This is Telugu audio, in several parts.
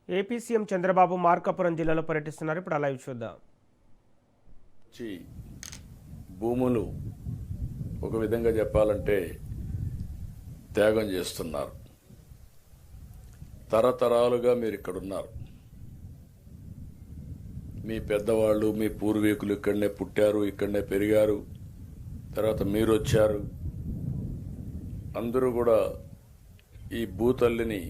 ఏపీ సీఎం చంద్రబాబు మార్కాపురం జిల్లాలో పర్యటిస్తున్నారు. ఇప్పుడు అలా చూద్దాం. భూములు ఒక విధంగా చెప్పాలంటే త్యాగం చేస్తున్నారు. తరతరాలుగా మీరు ఇక్కడ ఉన్నారు. మీ పెద్దవాళ్ళు, మీ పూర్వీకులు ఇక్కడనే పుట్టారు, ఇక్కడనే పెరిగారు. తర్వాత మీరు వచ్చారు. అందరూ కూడా ఈ భూతల్లిని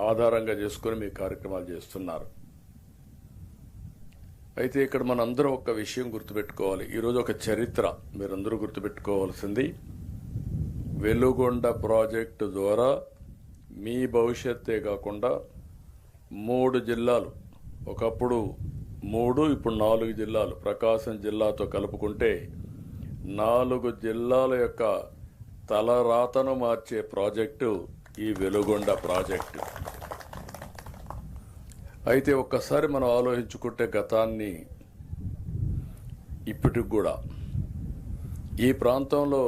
ఆధారంగా చేసుకుని మీ కార్యక్రమాలు చేస్తున్నారు. అయితే ఇక్కడ మనందరం ఒక విషయం గుర్తుపెట్టుకోవాలి. ఈరోజు ఒక చరిత్ర మీరందరూ గుర్తుపెట్టుకోవాల్సింది, వెలుగొండ ప్రాజెక్టు ద్వారా మీ భవిష్యత్తే కాకుండా 3 జిల్లాలు, ఒకప్పుడు 3 ఇప్పుడు 4 జిల్లాలు, ప్రకాశం జిల్లాతో కలుపుకుంటే 4 జిల్లాల యొక్క తలరాతను మార్చే ప్రాజెక్టు ఈ వెలుగొండ ప్రాజెక్టు. అయితే ఒక్కసారి మనం ఆలోచించుకుంటే గతాన్ని ఇప్పటికి కూడా ఈ ప్రాంతంలో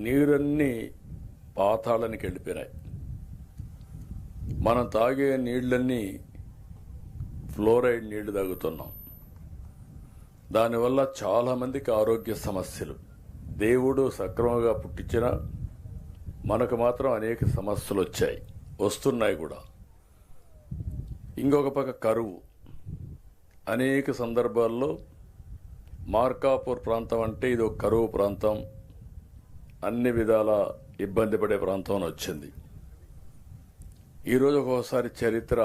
నీరన్నీ పాతాళానికి వెళ్ళిపోయినాయి. మనం తాగే నీళ్లన్నీ ఫ్లోరైడ్ నీళ్లు తాగుతున్నాం. దానివల్ల చాలా మందికి ఆరోగ్య సమస్యలు. దేవుడు సక్రమంగా పుట్టించినా మనకు మాత్రం అనేక సమస్యలు వచ్చాయి, వస్తున్నాయి కూడా. ఇంకొక పక్క కరువు. అనేక సందర్భాల్లో మార్కాపూర్ ప్రాంతం అంటే ఇది ఒక కరువు ప్రాంతం, అన్ని విధాల ఇబ్బంది పడే ప్రాంతం వచ్చింది. ఈరోజు ఒక్కోసారి చరిత్ర,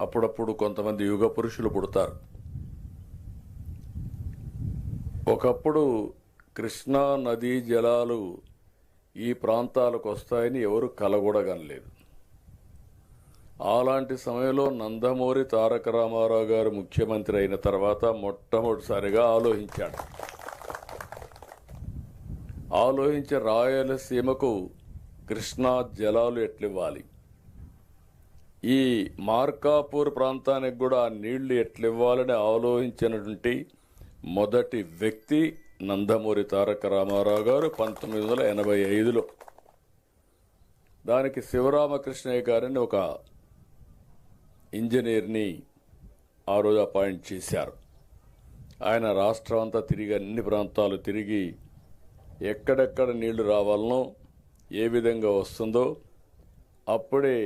అప్పుడప్పుడు కొంతమంది యుగ పురుషులు పుడతారు. ఒకప్పుడు కృష్ణా నదీ జలాలు ఈ ప్రాంతాలకు వస్తాయని ఎవరు కలగూడగనలేదు. అలాంటి సమయంలో నందమూరి తారక రామారావు గారు ముఖ్యమంత్రి అయిన తర్వాత మొట్టమొదటిసారిగా ఆలోచించి రాయలసీమకు కృష్ణా జలాలు ఎట్లివ్వాలి, ఈ మార్కాపూర్ ప్రాంతానికి కూడా నీళ్లు ఎట్లివ్వాలని ఆలోచించినటువంటి మొదటి వ్యక్తి నందమూరి తారక రామారావు గారు 1985లో. దానికి శివరామకృష్ణయ్య గారిని ఒక ఇంజనీర్ని ఆ రోజు అపాయింట్ చేశారు. ఆయన రాష్ట్రం అంతా తిరిగి, అన్ని ప్రాంతాలు తిరిగి, ఎక్కడెక్కడ నీళ్లు రావాలనో, ఏ విధంగా వస్తుందో, అప్పుడే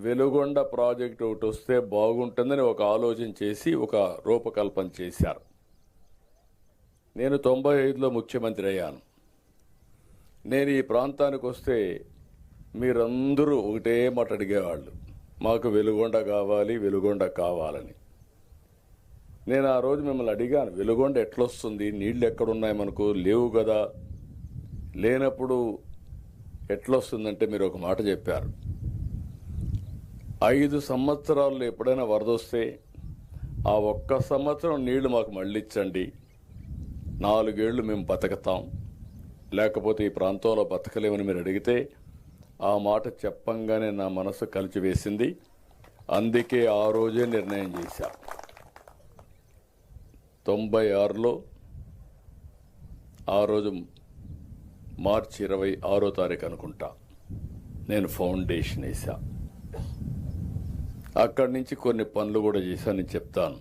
వెలుగొండ ప్రాజెక్టు ఒకటి వస్తే బాగుంటుందని ఒక ఆలోచన చేసి ఒక రూపకల్పన చేశారు. నేను 95లో ముఖ్యమంత్రి అయ్యాను. నేను ఈ ప్రాంతానికి వస్తే మీరందరూ ఒకటే మాట అడిగేవాళ్ళు, మాకు వెలుగొండ కావాలి, వెలుగొండ కావాలని. నేను ఆ రోజు మిమ్మల్ని అడిగాను, వెలుగొండ ఎట్లొస్తుంది, నీళ్లు ఎక్కడున్నాయి, మనకు లేవు కదా, లేనప్పుడు ఎట్లొస్తుందంటే మీరు ఒక మాట చెప్పారు, 5 సంవత్సరాల్లో ఎప్పుడైనా వరద వస్తే ఆ ఒక్క సంవత్సరం నీళ్లు మాకు మళ్ళించండి, 4 ఏళ్లు మేము బతకతాం, లేకపోతే ఈ ప్రాంతంలో బతకలేమని మీరు అడిగితే, ఆ మాట చెప్పంగానే నా మనసు కలిచివేసింది. అందుకే ఆ రోజే నిర్ణయం చేశా. 96లో ఆ రోజు మార్చి 26వ తారీఖు అనుకుంటా నేను ఫౌండేషన్ వేసా. అక్కడి నుంచి కొన్ని పనులు కూడా చేశానని చెప్తాను.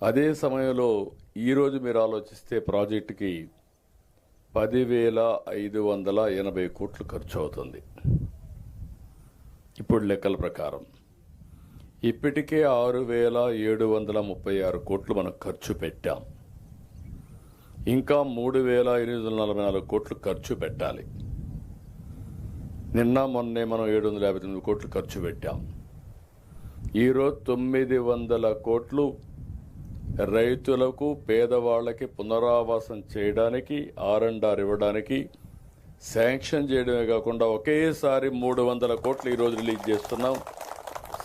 అదే సమయంలో ఈరోజు మీరు ఆలోచిస్తే ప్రాజెక్టుకి 10,580 కోట్లు ఖర్చు అవుతుంది ఇప్పుడు లెక్కల ప్రకారం. ఇప్పటికే 6,736 కోట్లు మనం ఖర్చు పెట్టాం. ఇంకా 3,844 కోట్లు ఖర్చు పెట్టాలి. నిన్న మొన్నే మనం 759 కోట్లు ఖర్చు పెట్టాం. ఈరోజు 900 కోట్లు రైతులకు, పేదవాళ్లకి పునరావాసం చేయడానికి, R&R ఇవ్వడానికి శాంక్షన్ చేయడమే కాకుండా ఒకేసారి 300 కోట్లు ఈరోజు రిలీజ్ చేస్తున్నాం.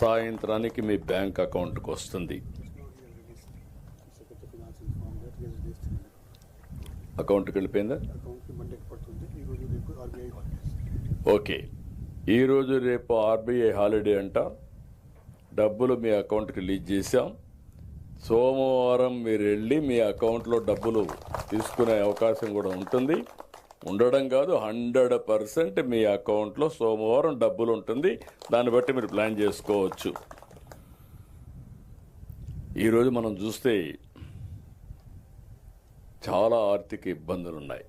సాయంత్రానికి మీ బ్యాంక్ అకౌంట్కి వస్తుంది. అకౌంట్కి వెళ్ళిపోయిందా? ఓకే. ఈరోజు రేపు RBI హాలిడే అంట. డబ్బులు మీ అకౌంట్కి రిలీజ్ చేశాం. సోమవారం మీరు వెళ్ళి మీ అకౌంట్లో డబ్బులు తీసుకునే అవకాశం కూడా ఉంటుంది. ఉండడం కాదు, 100% మీ అకౌంట్లో సోమవారం డబ్బులు ఉంటుంది. దాన్ని బట్టి మీరు ప్లాన్ చేసుకోవచ్చు. ఈరోజు మనం చూస్తే చాలా ఆర్థిక ఇబ్బందులు ఉన్నాయి.